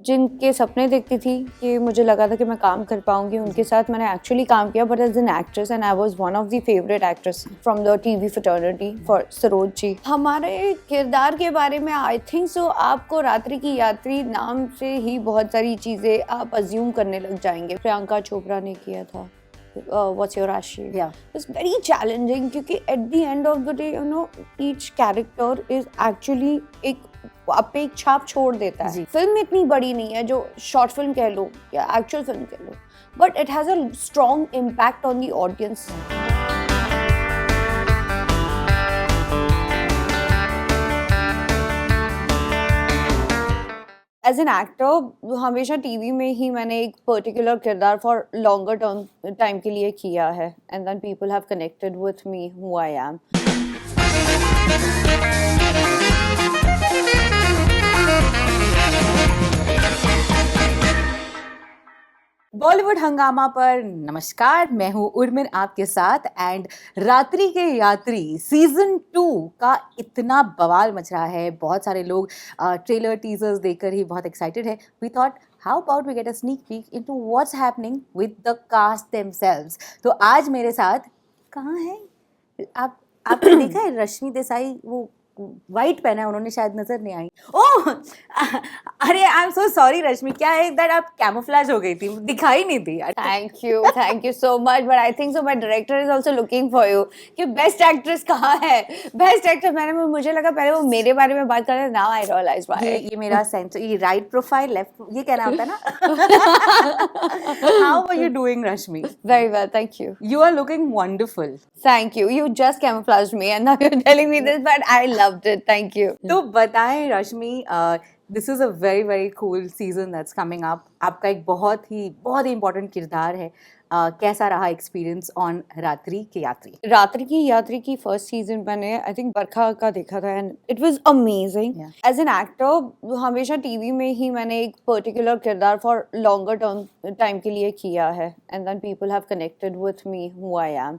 जिनके सपने देखती थी कि मुझे लगा था कि मैं काम कर पाऊंगी, उनके साथ मैंने एक्चुअली काम किया, but as an actress, and I was one of the favourite actress from the TV fraternity for Saroj ji. हमारे किरदार के बारे में आई थिंक सो आपको रात्रि की यात्री नाम से ही बहुत सारी चीज़ें आप अज्यूम करने लग जाएंगे। प्रियंका चोपड़ा ने किया था What's Your Rashi? Yeah. It's very challenging क्योंकि at the end of the day, you know, each character is actually एक आप पे एक छाप छोड़ देता है। फिल्म इतनी बड़ी नहीं है जो शॉर्ट फिल्म कह लो या एक्चुअल फिल्म कह लो, but it has a strong impact on the audience. As an actor हमेशा टीवी में ही मैंने एक पर्टिकुलर किरदार फॉर लॉन्गर टर्म टाइम के लिए किया है, and then people have connected with me who I am. Bollywood Hungama पर नमस्कार, मैं हूँ उर्मिन आपके साथ। एंड रात्रि के यात्री सीजन 2 का इतना बवाल मच रहा है, बहुत सारे लोग ट्रेलर टीजर्स देखकर ही बहुत एक्साइटेड है। We thought how about we get a sneak peek into what's happening with the cast themselves. तो आज मेरे साथ कहाँ है आपने देखा है रश्मि देसाई, वो वाइट पहना है उन्होंने, शायद नजर नहीं आई। ओह अरे आई एम सो सॉरी रश्मि, क्या है दैट आप कैमोफ्लेज हो गई थी, दिखाई नहीं दी। Thank you so much, but I think so my director is also looking for you कि बेस्ट एक्ट्रेस कहाँ है, बेस्ट एक्टर। मुझे लगा पहले वो मेरे बारे में बात कर रहे हैं, नाउ आई रियलाइज व्हाई। ये मेरा सेंस, ये राइट प्रोफाइल लेफ्ट ये कहना होता है ना। How are you doing Rashmi? Very well, thank you. You are looking wonderful. Thank you. You just camouflaged me and now you're telling me this, but I loved it. Thank you. तो बताएं Rashmi, this is a very very cool season that's coming up. आपका एक बहुत ही important किरदार है। कैसा रहा experience on रात्रि के यात्री? रात्रि की यात्री की फर्स्ट सीजन मैंने आई थिंक बरखा का देखा था, and it was amazing. As an actor हमेशा टीवी में ही मैंने एक पर्टिकुलर किरदार फॉर लॉन्गर टर्म टाइम के लिए किया है, and then people have connected with me who I am.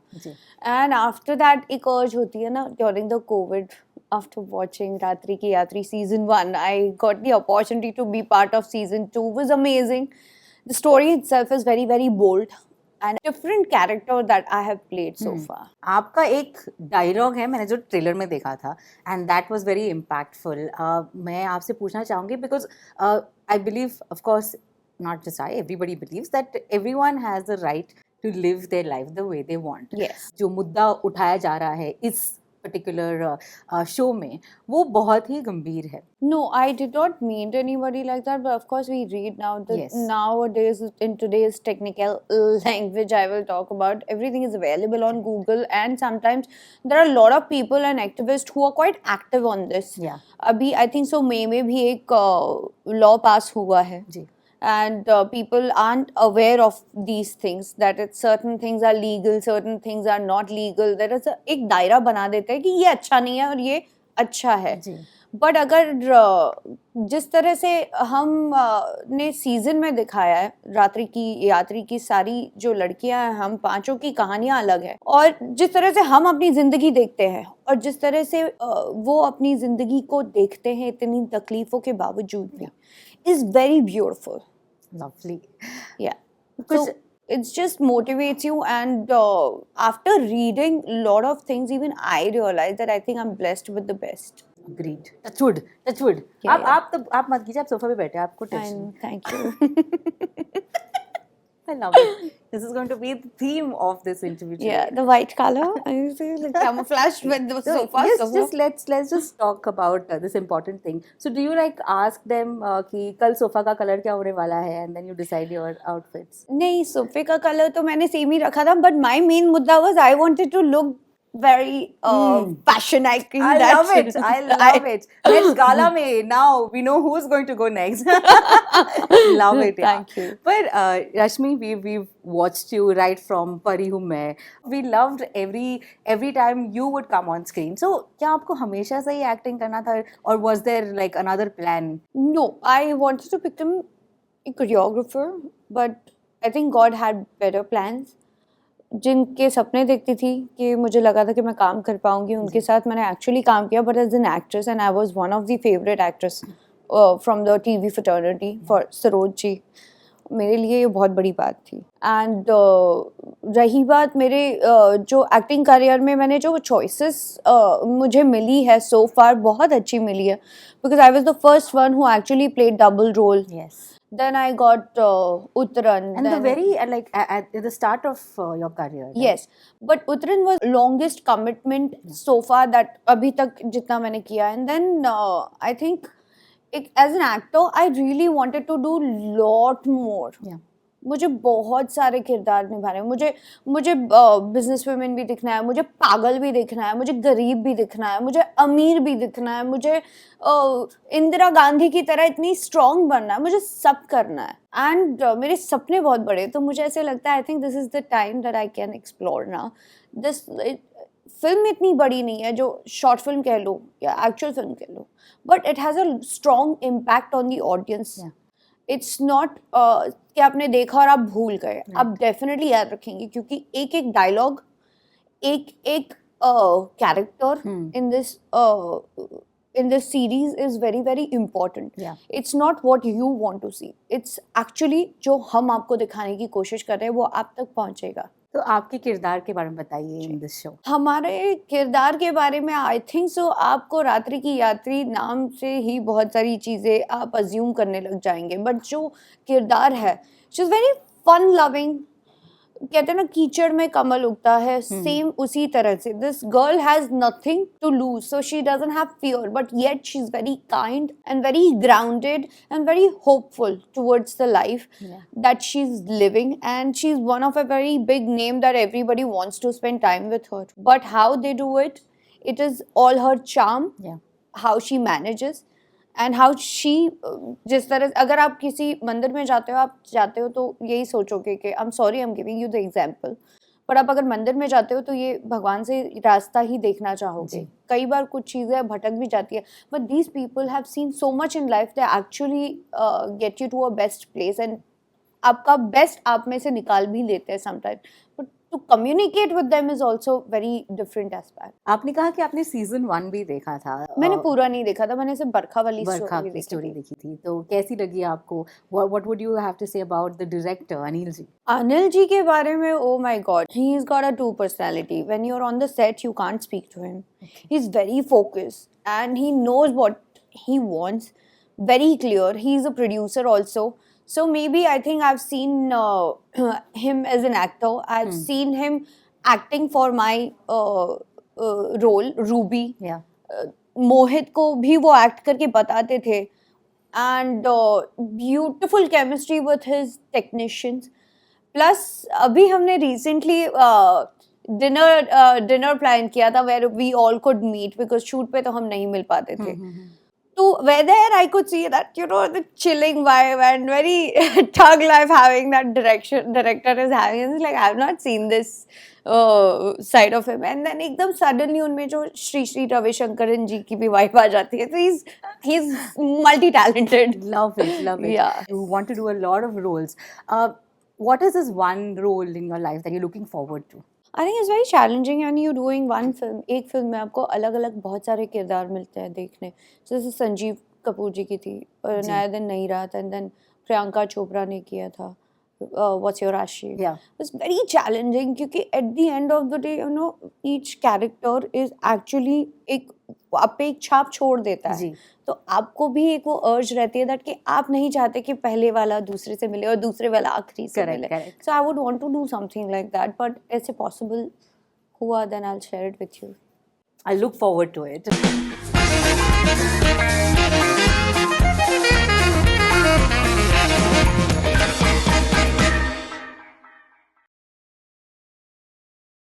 And after that एक अर्ज होती है ना, during the covid, after watching Ratri Ki Yatri season 1, I got the opportunity to be part of season 2. It was amazing. The story itself is very, very bold and different character that I have played so far. आपका एक dialogue है, मैंने जो trailer में देखा था, and that was very impactful. मैं आपसे पूछना चाहूँगी because I believe, of course not just I, everybody believes that everyone has the right to live their life the way they want. Yes. जो मुद्दा उठाया जा रहा है इस पर्टिकुलर शो में, वो बहुत ही गंभीर है। No, I did not mean to anybody like that, but of course we read now that Yes. nowadays in today's technical language I will talk about, everything is available on Google, and sometimes there are a lot of people and activists who are quite active on this. Yeah. अभी I think so May में भी एक law pass हुआ है जी। and people aren't aware of these things, that it's certain things are legal, certain things are not legal. There is एक दायरा बना देते हैं कि ये अच्छा नहीं है और ये अच्छा है। बट अगर जिस तरह से हम ने सीजन में दिखाया है, रात्रि की यात्री की सारी जो लड़कियां हैं, हम पांचों की कहानियां अलग है, और जिस तरह से हम अपनी जिंदगी देखते हैं और जिस तरह से वो अपनी जिंदगी को देखते हैं इतनी तकलीफों के बावजूद भी, is very beautiful. Lovely. Yeah. So it just motivates you, and after reading a lot of things, even I realized that I think I'm blessed with the best. Agreed. Touchwood. Yeah, आप मत कीजिए, आप sofa पे बैठे, आपको touch. Thank you. I love it. This is going to be the theme of this interview today. Yeah, the white color. I say like camouflaged with the sofa. Yes, let's just talk about this important thing. So do you like ask them कि कल sofa का colour क्या होने वाला है, and then you decide your outfits? नहीं, सोफे का कलर तो मैंने सेम ही रखा था, but my main मुद्दा was I wanted to look very fashion icon. I love it. Let's gala में now we know who's going to go next. Love it. Thank you. But Rashmi, we've watched you right from परी हूँ मैं. We loved every time you would come on screen. So क्या आपको हमेशा से ही acting करना था, or was there like another plan? No, I wanted to become a choreographer, but I think God had better plans. जिनके सपने देखती थी कि मुझे लगा था कि मैं काम कर पाऊंगी, उनके साथ मैंने एक्चुअली काम किया, but as an actress, and I was one of the favourite actress from the TV fraternity for Saroj ji. मेरे लिए ये बहुत बड़ी बात थी. एंड रही बात मेरे जो एक्टिंग करियर में मैंने जो चॉइसेस मुझे मिली है सो फार बहुत अच्छी मिली है, because I was the first one who actually played double role. Yes. Then I got Uttaran. And the then, very at the start of your career. Right? yes, but Uttaran was longest commitment so far that अभी तक जितना मैंने किया. And then I think as an actor I really wanted to do lot more. Yeah. मुझे बहुत सारे किरदार निभाने हैं. मुझे बिजनेस वुमेन भी दिखना है, मुझे पागल भी दिखना है, मुझे गरीब भी दिखना है, मुझे अमीर भी दिखना है, मुझे इंदिरा गांधी की तरह इतनी स्ट्रॉन्ग बनना है, मुझे सब करना है. एंड मेरे सपने बहुत बड़े, तो मुझे ऐसे लगता है I think this is the time that I can explore now. This film इतनी बड़ी नहीं है जो शॉर्ट फिल्म कह लो या एक्चुअल फिल्म कह लो, but it has a strong impact on the audience. It's not कि आपने देखा और आप भूल गए. आप डेफिनेटली याद रखेंगे, क्योंकि एक एक डायलॉग, एक character in this series is very very important. Yeah. It's not what you want to see, it's actually जो हम आपको दिखाने की कोशिश कर रहे हैं वो आप तक पहुंचेगा. तो आपके किरदार के बारे में बताइए इन दिस शो. हमारे किरदार के बारे में आई थिंक सो आपको रात्रि की यात्री नाम से ही बहुत सारी चीज़ें आप अज्यूम करने लग जाएंगे, बट जो किरदार है she is very fun loving. कहते हैं ना कीचड़ में कमल उगता है, सेम उसी तरह से this girl has nothing to lose, so she doesn't have fear, but yet she is very kind and very grounded and very hopeful towards the life that she's living, and she's one of a very big name that everybody wants to spend time with her. But how they do it, it is all her charm. Yeah. How she manages and how she जिस तरह अगर आप किसी मंदिर में जाते हो तो यही सोचोगे कि I am sorry I am giving you the example, पर आप अगर मंदिर में जाते हो तो ये भगवान से रास्ता ही देखना चाहोगे. कई बार कुछ चीज़ें भटक भी जाती है, but these people have seen so much in life, they actually get you to a best place and आपका बेस्ट आप में से निकाल भी लेते हैं sometime, but to communicate with them is also very different aspect. आपने कहा कि आपने सीजन 1 भी देखा था. मैंने पूरा नहीं देखा था, मैंने सिर्फ बरखा वाली स्टोरी देखी थी. तो कैसी लगी आपको? What would you have to say about the director Anil ji? Anil ji के बारे में, oh my god, he is got a to personality. When you are on the set you can't speak to him. He is very focused and he knows what he wants, very clear. He's a producer also, so maybe I think I've seen him as an actor. I've seen him acting for my role Ruby. मोहित को भी वो act करके बताते थे, and beautiful chemistry with his technicians. Plus अभी हमने recently dinner plan किया था where we all could meet because shoot पे तो हम नहीं मिल पाते थे. So where there I could see that, you know, the chilling vibe and very thug life having that director is having. It's like I've not seen this side of him. And then एकदम suddenly उनमें जो श्री रविशंकरन जी की भी vibe आ जाती है. So he's multi-talented. Love it. Yeah. You want to do a lot of roles. What is this one role in your life that you're looking forward to? I think it's very challenging and you're doing one film. एक film में आपको अलग अलग बहुत सारे किरदार मिलते हैं देखने. जैसे संजीव कपूर जी की थी, और नया दिन नहीं रहा था, एंड देन प्रियंका चोपड़ा ने किया था What's Your Rashi. It's very challenging क्योंकि at the end of the day, you know, each character is actually एक आप पे एक छाप छोड़ देता है. तो आपको भी एक वो अर्ज रहती है दैट कि आप नहीं चाहते कि पहले वाला दूसरे से मिले और दूसरे वाला आखिरी से मिले. So I would want to do something like that, but it's possible हुआ then I'll share it with you. I look forward to it.